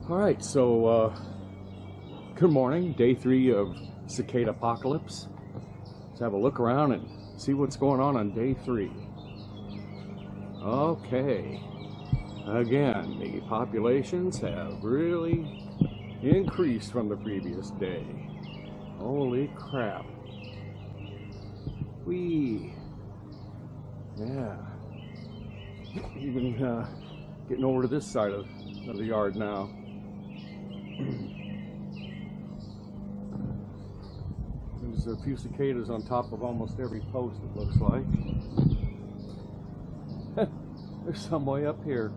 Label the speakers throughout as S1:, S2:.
S1: All right, so good morning, day 3 of cicadapocolypse. Let's have a look around and see what's going on day 3. Okay, again, the populations have really increased from the previous day. Holy crap. Whee! Yeah. Even getting over to this side of the yard now. There's a few cicadas on top of almost every post, it looks like. There's some way up here.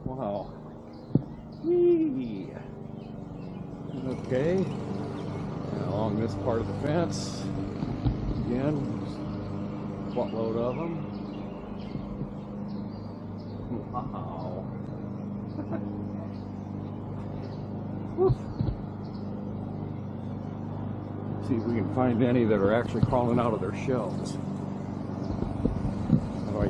S1: Wow. Whee! Okay. And along this part of the fence, again, a buttload of them. Wow. See if we can find any that are actually crawling out of their shells. Wow.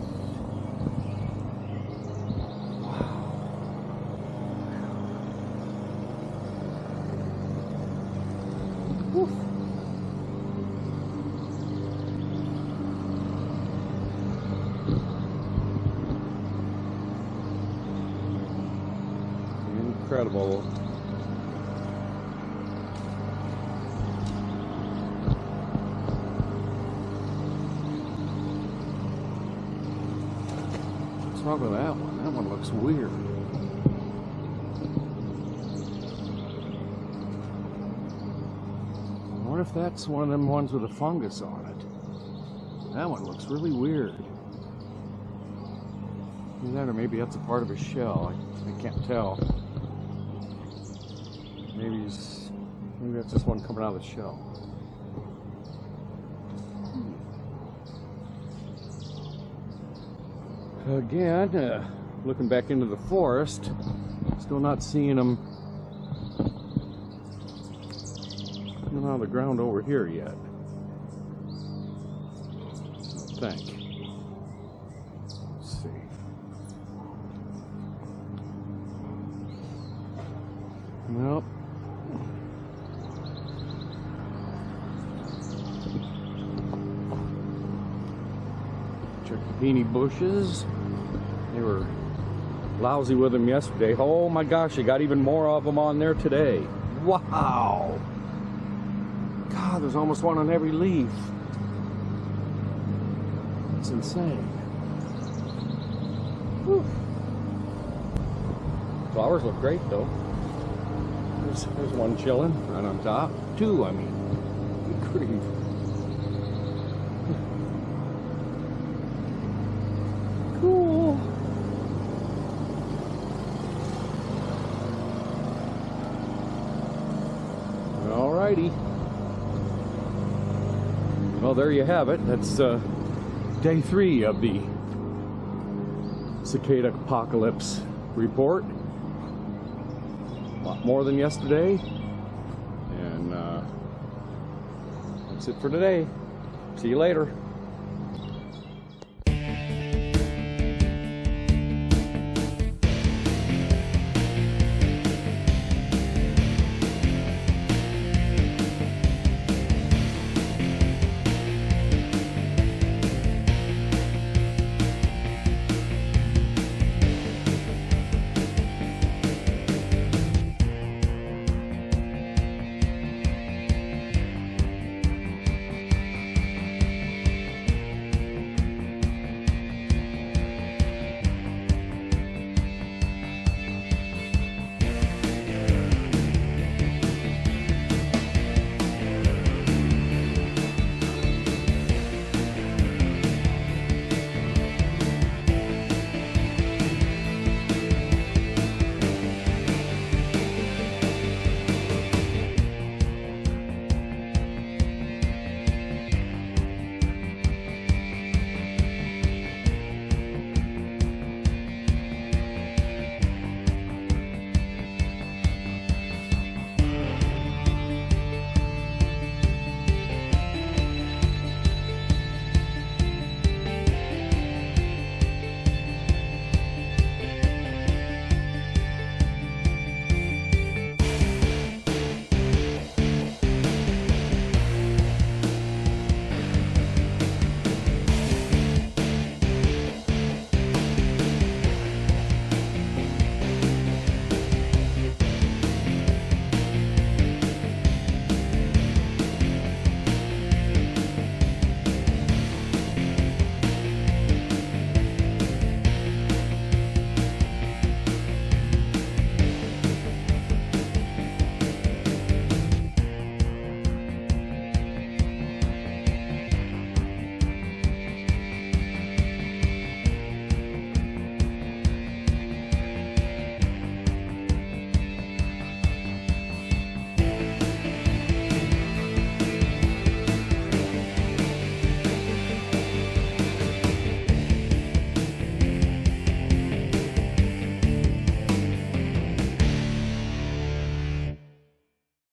S1: Incredible. What's wrong with that one? That one looks weird. I wonder if that's one of them ones with a fungus on it. That one looks really weird. Either that or maybe that's a part of his shell. I can't tell. Maybe that's just one coming out of the shell. Again, looking back into the forest, still not seeing them coming out of the ground over here yet. I think. Let's see. Nope. Check the peony bushes. They were lousy with them yesterday. Oh my gosh, they got even more of them on there today. Wow! God, there's almost one on every leaf. It's insane. Whew. Flowers look great though. There's one chilling right on top. Two, I mean. Good grief. Cool. Alrighty. Well, there you have it. That's day 3 of the cicadapocolypse report. A lot more than yesterday. And that's it for today. See you later.